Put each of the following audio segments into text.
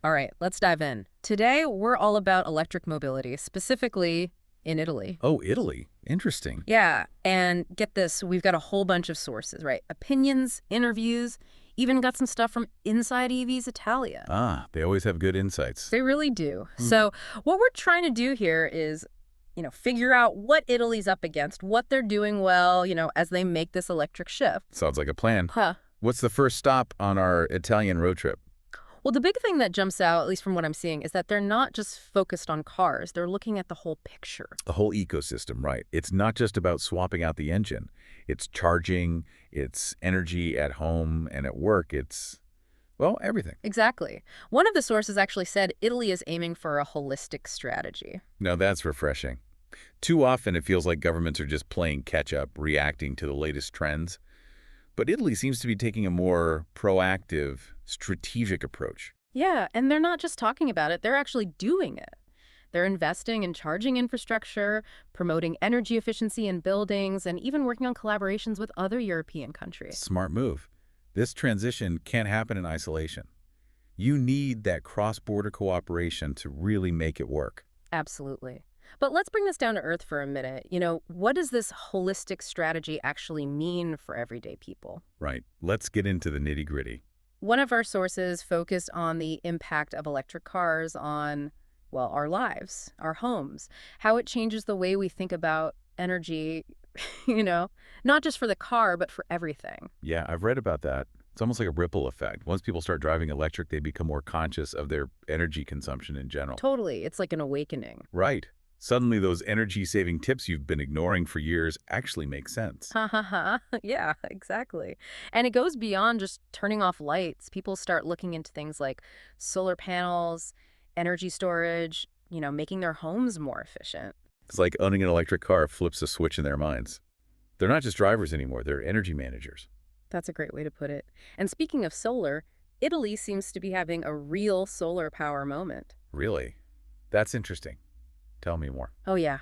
All right, let's dive in. Today, we're all about electric mobility, specifically in Italy. Oh, Italy. Interesting. Yeah, and get this, we've got a whole bunch of sources, right? Opinions, interviews, even got some stuff from Inside EV's Italia. Ah, they always have good insights. They really do. Hmm. So, what we're trying to do here is, figure out what Italy's up against, what they're doing well, as they make this electric shift. Sounds like a plan. Huh. What's the first stop on our Italian road trip? Well, the big thing that jumps out, at least from what I'm seeing, is that they're not just focused on cars. They're looking at the whole picture. The whole ecosystem, right? It's not just about swapping out the engine. It's charging, it's energy at home and at work. It's, well, everything. Exactly. One of the sources actually said Italy is aiming for a holistic strategy. Now that's refreshing. Too often it feels like governments are just playing catch-up, reacting to the latest trends. But Italy seems to be taking a more proactive, strategic approach. Yeah, and they're not just talking about it, they're actually doing it. They're investing in charging infrastructure, promoting energy efficiency in buildings, and even working on collaborations with other European countries. Smart move. This transition can't happen in isolation. You need that cross-border cooperation to really make it work. Absolutely. But let's bring this down to earth for a minute. What does this holistic strategy actually mean for everyday people? Right. Let's get into the nitty-gritty. One of our sources focused on the impact of electric cars on, well, our lives, our homes, how it changes the way we think about energy, not just for the car, but for everything. Yeah, I've read about that. It's almost like a ripple effect. Once people start driving electric, they become more conscious of their energy consumption in general. Totally. It's like an awakening. Right. Suddenly, those energy-saving tips you've been ignoring for years actually make sense. Ha ha ha. Yeah, exactly. And it goes beyond just turning off lights. People start looking into things like solar panels, energy storage, making their homes more efficient. It's like owning an electric car flips a switch in their minds. They're not just drivers anymore, they're energy managers. That's a great way to put it. And speaking of solar, Italy seems to be having a real solar power moment. Really? That's interesting. Tell me more. Oh, yeah,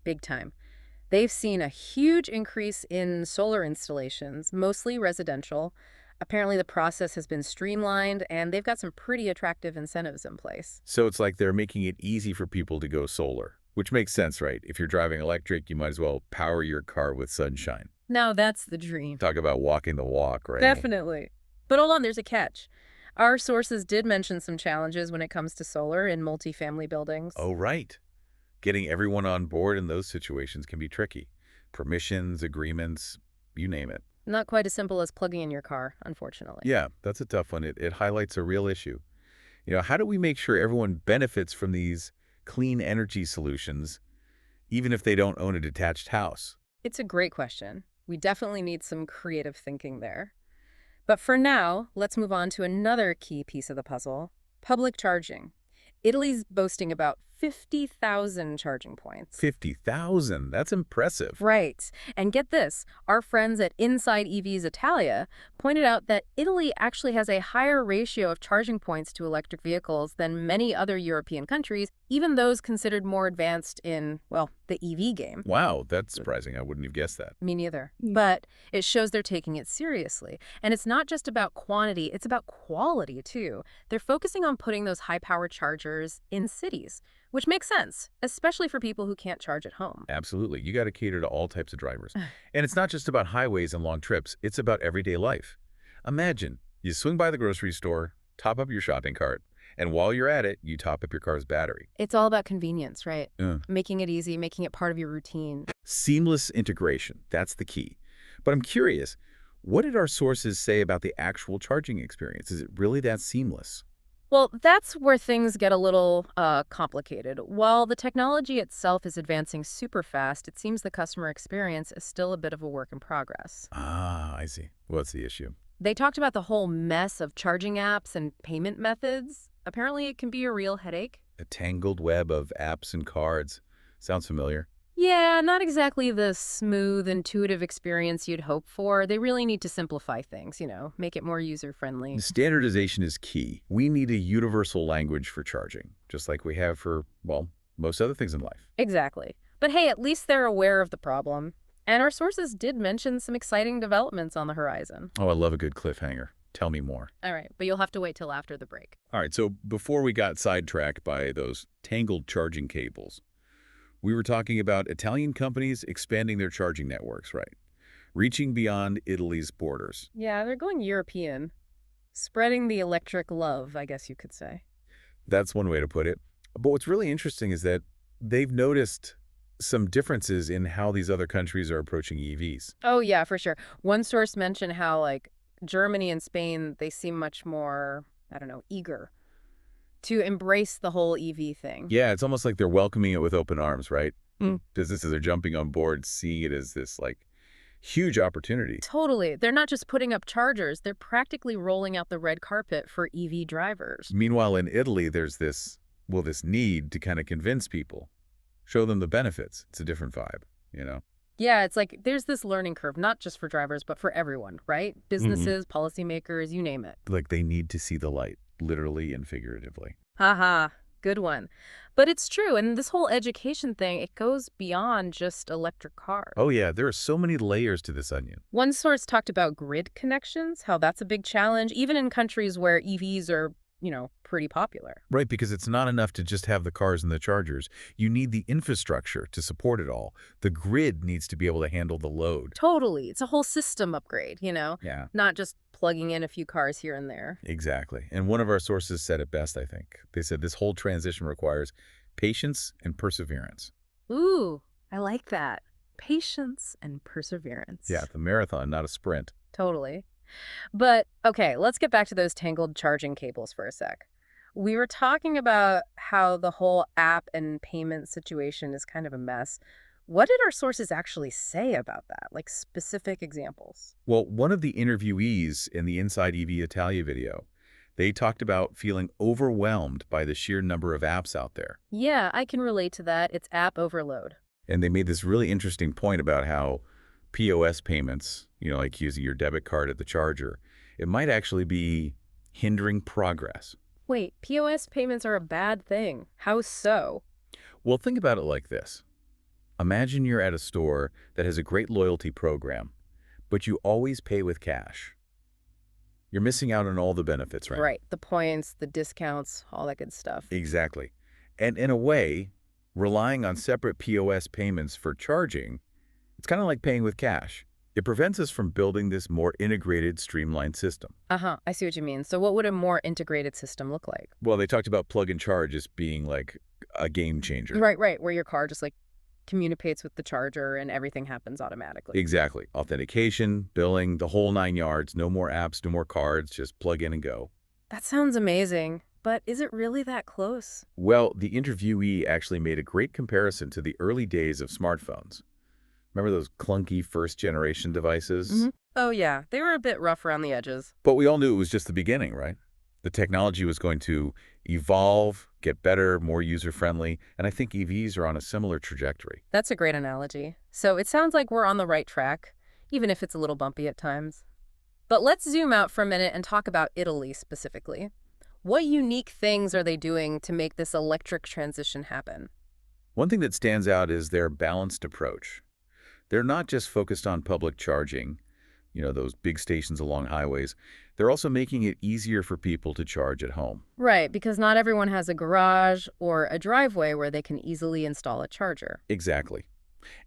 big time. They've seen a huge increase in solar installations, mostly residential. Apparently, the process has been streamlined, and they've got some pretty attractive incentives in place. So it's like they're making it easy for people to go solar, which makes sense, right? If you're driving electric, you might as well power your car with sunshine. Now, that's the dream. Talk about walking the walk, right? Definitely. But hold on, there's a catch. Our sources did mention some challenges when it comes to solar in multifamily buildings. Oh, right. Getting everyone on board in those situations can be tricky. Permissions, agreements, you name it. Not quite as simple as plugging in your car, unfortunately. Yeah, that's a tough one. It highlights a real issue. How do we make sure everyone benefits from these clean energy solutions, even if they don't own a detached house? It's a great question. We definitely need some creative thinking there. But for now, let's move on to another key piece of the puzzle, public charging. Italy's boasting about 50,000 charging points. 50,000. That's impressive. Right. And get this, our friends at Inside EV's Italia pointed out that Italy actually has a higher ratio of charging points to electric vehicles than many other European countries, even those considered more advanced in, well, the EV game. Wow, that's surprising. I wouldn't have guessed that. Me neither. But it shows they're taking it seriously. And it's not just about quantity, it's about quality, too. They're focusing on putting those high-power chargers in cities, which makes sense, especially for people who can't charge at home. Absolutely. You got to cater to all types of drivers. And it's not just about highways and long trips. It's about everyday life. Imagine you swing by the grocery store, top up your shopping cart, and while you're at it, you top up your car's battery. It's all about convenience, right? Uh. Making it easy, making it part of your routine. Seamless integration. That's the key. But I'm curious, what did our sources say about the actual charging experience? Is it really that seamless? Well, that's where things get a little complicated. While the technology itself is advancing super fast, it seems the customer experience is still a bit of a work in progress. Ah, I see. What's the issue? They talked about the whole mess of charging apps and payment methods. Apparently, it can be a real headache. A tangled web of apps and cards. Sounds familiar. Yeah, not exactly the smooth, intuitive experience you'd hope for. They really need to simplify things, make it more user-friendly. Standardization is key. We need a universal language for charging, just like we have for, well, most other things in life. Exactly. But hey, at least they're aware of the problem. And our sources did mention some exciting developments on the horizon. Oh, I love a good cliffhanger. Tell me more. All right, but you'll have to wait till after the break. All right, so before we got sidetracked by those tangled charging cables, we were talking about Italian companies expanding their charging networks, right? Reaching beyond Italy's borders. Yeah, they're going European. Spreading the electric love, I guess you could say. That's one way to put it. But what's really interesting is that they've noticed some differences in how these other countries are approaching EVs. Oh, yeah, for sure. One source mentioned how, like, Germany and Spain, they seem much more, I don't know, eager to embrace the whole EV thing. Yeah, it's almost like they're welcoming it with open arms, right? Businesses are jumping on board, seeing it as this, like, huge opportunity. Totally. They're not just putting up chargers, they're practically rolling out the red carpet for EV drivers. Meanwhile, in Italy, there's this need to kind of convince people, show them the benefits. It's a different vibe, you know? Yeah, it's like there's this learning curve, not just for drivers, but for everyone, right? Businesses, policymakers, you name it. Like they need to see the light, literally and figuratively. Haha, good one. But it's true, and this whole education thing, it goes beyond just electric cars. Oh yeah, there are so many layers to this onion. One source talked about grid connections, how that's a big challenge, even in countries where EVs are, pretty popular. Right, because it's not enough to just have the cars and the chargers. You need the infrastructure to support it all. The grid needs to be able to handle the load. Totally. It's a whole system upgrade, Yeah, not just plugging in a few cars here and there. exactly. And one of our sources said it best, I think. They said this whole transition requires patience and perseverance. Ooh, I like that. Patience and perseverance. Yeah, the marathon, not a sprint. Totally. But, okay, let's get back to those tangled charging cables for a sec. We were talking about how the whole app and payment situation is kind of a mess. What did our sources actually say about that? Like specific examples? Well, one of the interviewees in the Inside EV Italia video, they talked about feeling overwhelmed by the sheer number of apps out there. Yeah, I can relate to that. It's app overload. And they made this really interesting point about how POS payments, like using your debit card at the charger, it might actually be hindering progress. Wait, POS payments are a bad thing. How so? Well, think about it like this. Imagine you're at a store that has a great loyalty program, but you always pay with cash. You're missing out on all the benefits, right? Right, the points, the discounts, all that good stuff. Exactly. And in a way, relying on separate POS payments for charging, it's kind of like paying with cash. It prevents us from building this more integrated, streamlined system. Uh-huh, I see what you mean. So what would a more integrated system look like? Well, they talked about plug and charge as being like a game changer. Right, where your car just like communicates with the charger and everything happens automatically. Exactly. Authentication, billing, the whole 9 yards, no more apps, no more cards, just plug in and go. That sounds amazing, but is it really that close? Well, the interviewee actually made a great comparison to the early days of smartphones. Remember those clunky first-generation devices? Oh yeah, they were a bit rough around the edges. But we all knew it was just the beginning, right? The technology was going to evolve, get better, more user-friendly, and I think EVs are on a similar trajectory. That's a great analogy. So it sounds like we're on the right track, even if it's a little bumpy at times. But let's zoom out for a minute and talk about Italy specifically. What unique things are they doing to make this electric transition happen? One thing that stands out is their balanced approach. They're not just focused on public charging, those big stations along highways. They're also making it easier for people to charge at home. Right, because not everyone has a garage or a driveway where they can easily install a charger. Exactly.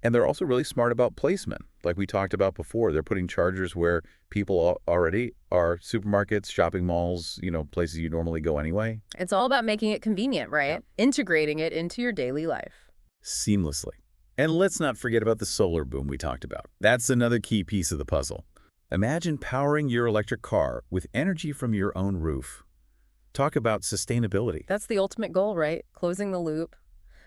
And they're also really smart about placement. Like we talked about before, they're putting chargers where people already are: supermarkets, shopping malls, places you normally go anyway. It's all about making it convenient, right? Yeah. Integrating it into your daily life. Seamlessly. And let's not forget about the solar boom we talked about. That's another key piece of the puzzle. Imagine powering your electric car with energy from your own roof. Talk about sustainability. That's the ultimate goal, right? Closing the loop.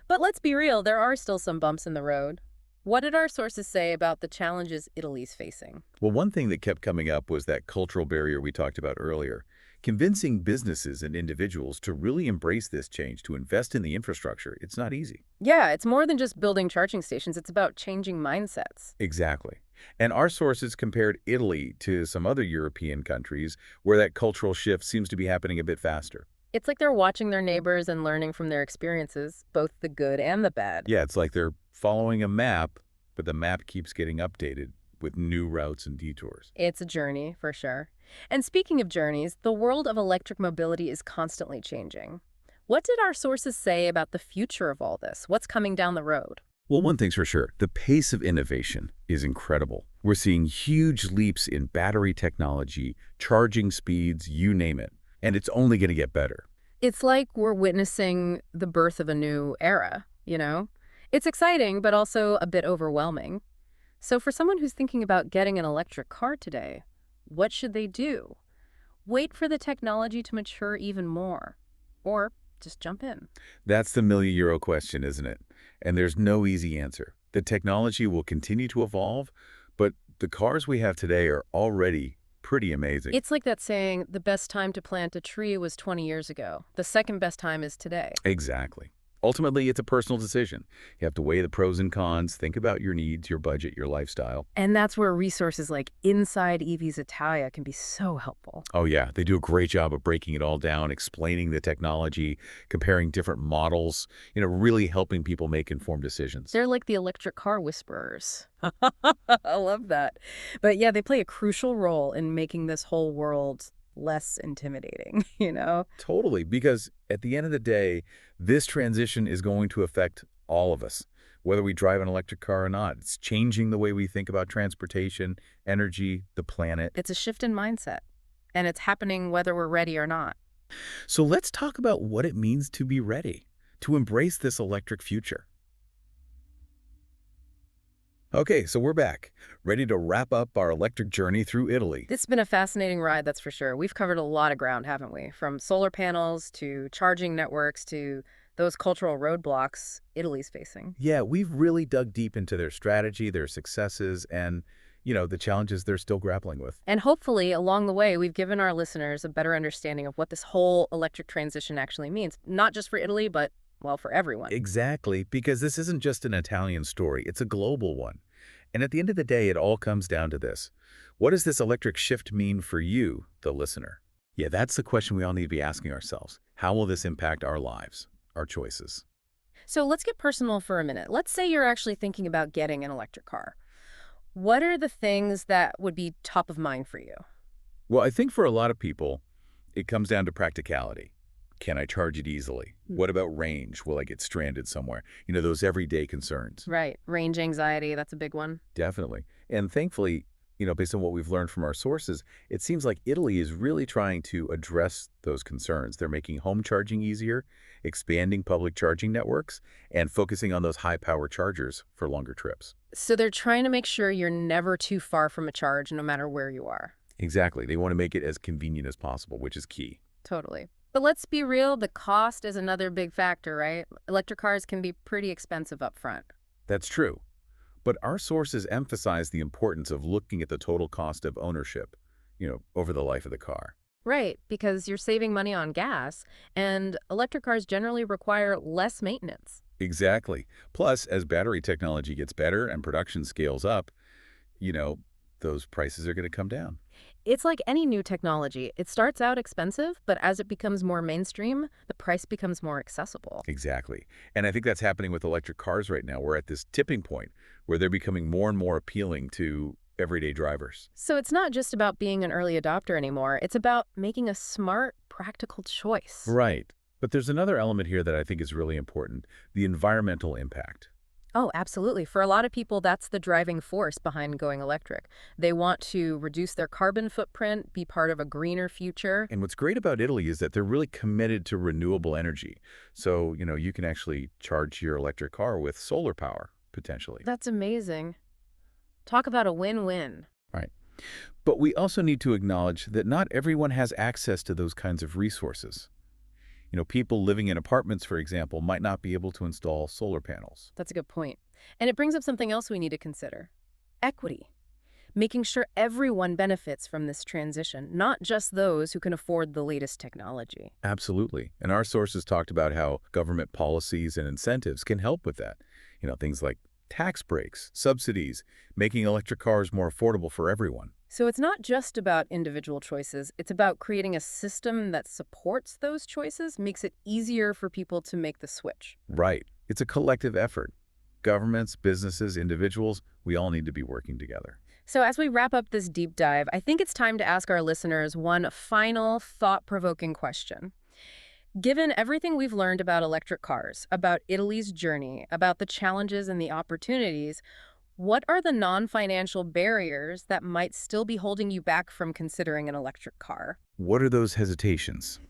But let's be real, there are still some bumps in the road. What did our sources say about the challenges Italy's facing? Well, one thing that kept coming up was that cultural barrier we talked about earlier. Convincing businesses and individuals to really embrace this change, to invest in the infrastructure, it's not easy. Yeah, it's more than just building charging stations. It's about changing mindsets. Exactly. And our sources compared Italy to some other European countries where that cultural shift seems to be happening a bit faster. It's like they're watching their neighbors and learning from their experiences, both the good and the bad. Yeah, it's like they're following a map, but the map keeps getting updated with new routes and detours. It's a journey, for sure. And speaking of journeys, the world of electric mobility is constantly changing. What did our sources say about the future of all this? What's coming down the road? Well, one thing's for sure, the pace of innovation is incredible. We're seeing huge leaps in battery technology, charging speeds, you name it. And it's only going to get better. It's like we're witnessing the birth of a new era, you know? It's exciting, but also a bit overwhelming. So for someone who's thinking about getting an electric car today, what should they do? Wait for the technology to mature even more? Or just jump in? That's the million-euro question, isn't it? And there's no easy answer. The technology will continue to evolve, but the cars we have today are already pretty amazing. It's like that saying, the best time to plant a tree was 20 years ago. The second best time is today. Exactly. Ultimately, it's a personal decision. You have to weigh the pros and cons, think about your needs, your budget, your lifestyle. And that's where resources like Inside EVs Italia can be so helpful. Oh yeah, they do a great job of breaking it all down, explaining the technology, comparing different models, really helping people make informed decisions. They're like the electric car whisperers. I love that. But yeah, they play a crucial role in making this whole world less intimidating, you know? Totally, because at the end of the day, this transition is going to affect all of us, whether we drive an electric car or not. It's changing the way we think about transportation, energy, the planet. It's a shift in mindset, and it's happening whether we're ready or not. So let's talk about what it means to be ready, to embrace this electric future. Okay, so we're back, ready to wrap up our electric journey through Italy. It's been a fascinating ride, that's for sure. We've covered a lot of ground, haven't we? From solar panels to charging networks to those cultural roadblocks Italy's facing. Yeah, we've really dug deep into their strategy, their successes, and, the challenges they're still grappling with. And hopefully, along the way, we've given our listeners a better understanding of what this whole electric transition actually means, not just for Italy, but, well, for everyone. Exactly, because this isn't just an Italian story, it's a global one. And at the end of the day, it all comes down to this. What does this electric shift mean for you, the listener? Yeah, that's the question we all need to be asking ourselves. How will this impact our lives, our choices? So let's get personal for a minute. Let's say you're actually thinking about getting an electric car. What are the things that would be top of mind for you? Well, I think for a lot of people, it comes down to practicality. Can I charge it easily? What about range? Will I get stranded somewhere? Those everyday concerns. Right. Range anxiety, that's a big one. Definitely. And thankfully, based on what we've learned from our sources, it seems like Italy is really trying to address those concerns. They're making home charging easier, expanding public charging networks, and focusing on those high-power chargers for longer trips. So they're trying to make sure you're never too far from a charge, no matter where you are. Exactly. They want to make it as convenient as possible, which is key. Totally. But let's be real, the cost is another big factor, right? Electric cars can be pretty expensive up front. That's true. But our sources emphasize the importance of looking at the total cost of ownership, over the life of the car. Right, because you're saving money on gas, and electric cars generally require less maintenance. Exactly. Plus, as battery technology gets better and production scales up, you know, those prices are going to come down. It's like any new technology. It starts out expensive, but as it becomes more mainstream, the price becomes more accessible. Exactly. And I think that's happening with electric cars right now. We're at this tipping point where they're becoming more and more appealing to everyday drivers. So it's not just about being an early adopter anymore. It's about making a smart, practical choice. Right. But there's another element here that I think is really important, the environmental impact. Oh, absolutely. For a lot of people, that's the driving force behind going electric. They want to reduce their carbon footprint, be part of a greener future. And what's great about Italy is that they're really committed to renewable energy. So, you can actually charge your electric car with solar power, potentially. That's amazing. Talk about a win-win. Right. But we also need to acknowledge that not everyone has access to those kinds of resources. People living in apartments, for example, might not be able to install solar panels. That's a good point. And it brings up something else we need to consider. Equity. Making sure everyone benefits from this transition, not just those who can afford the latest technology. Absolutely. And our sources talked about how government policies and incentives can help with that. Things like tax breaks, subsidies, making electric cars more affordable for everyone. So it's not just about individual choices. It's about creating a system that supports those choices, makes it easier for people to make the switch. Right. It's a collective effort. Governments, businesses, individuals, we all need to be working together. So, as we wrap up this deep dive, I think it's time to ask our listeners one final thought provoking question. Given everything we've learned about electric cars, about Italy's journey, about the challenges and the opportunities, what are the non financial barriers that might still be holding you back from considering an electric car? What are those hesitations,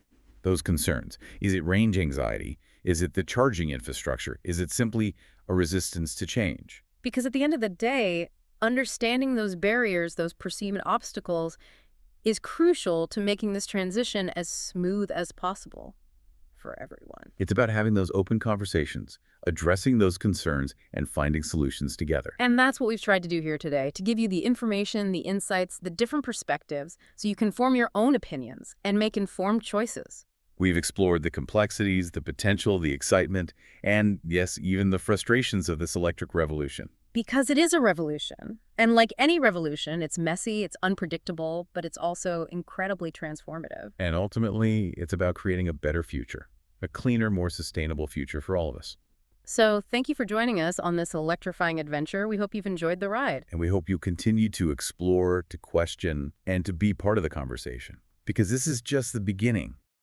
those concerns? Is it range anxiety? Is it the charging infrastructure? Is it simply a resistance to change? Because at the end of the day, understanding those barriers, those perceived obstacles, is crucial to making this transition as smooth as possible for everyone. It's about having those open conversations, addressing those concerns, and finding solutions together. And that's what we've tried to do here today, to give you the information, the insights, the different perspectives, so you can form your own opinions and make informed choices. We've explored the complexities, the potential, the excitement, and yes, even the frustrations of this electric revolution. Because it is a revolution. And like any revolution, it's messy, it's unpredictable, but it's also incredibly transformative. And ultimately, it's about creating a better future, a cleaner, more sustainable future for all of us. So thank you for joining us on this electrifying adventure. We hope you've enjoyed the ride. And we hope you continue to explore, to question, and to be part of the conversation, because this is just the beginning.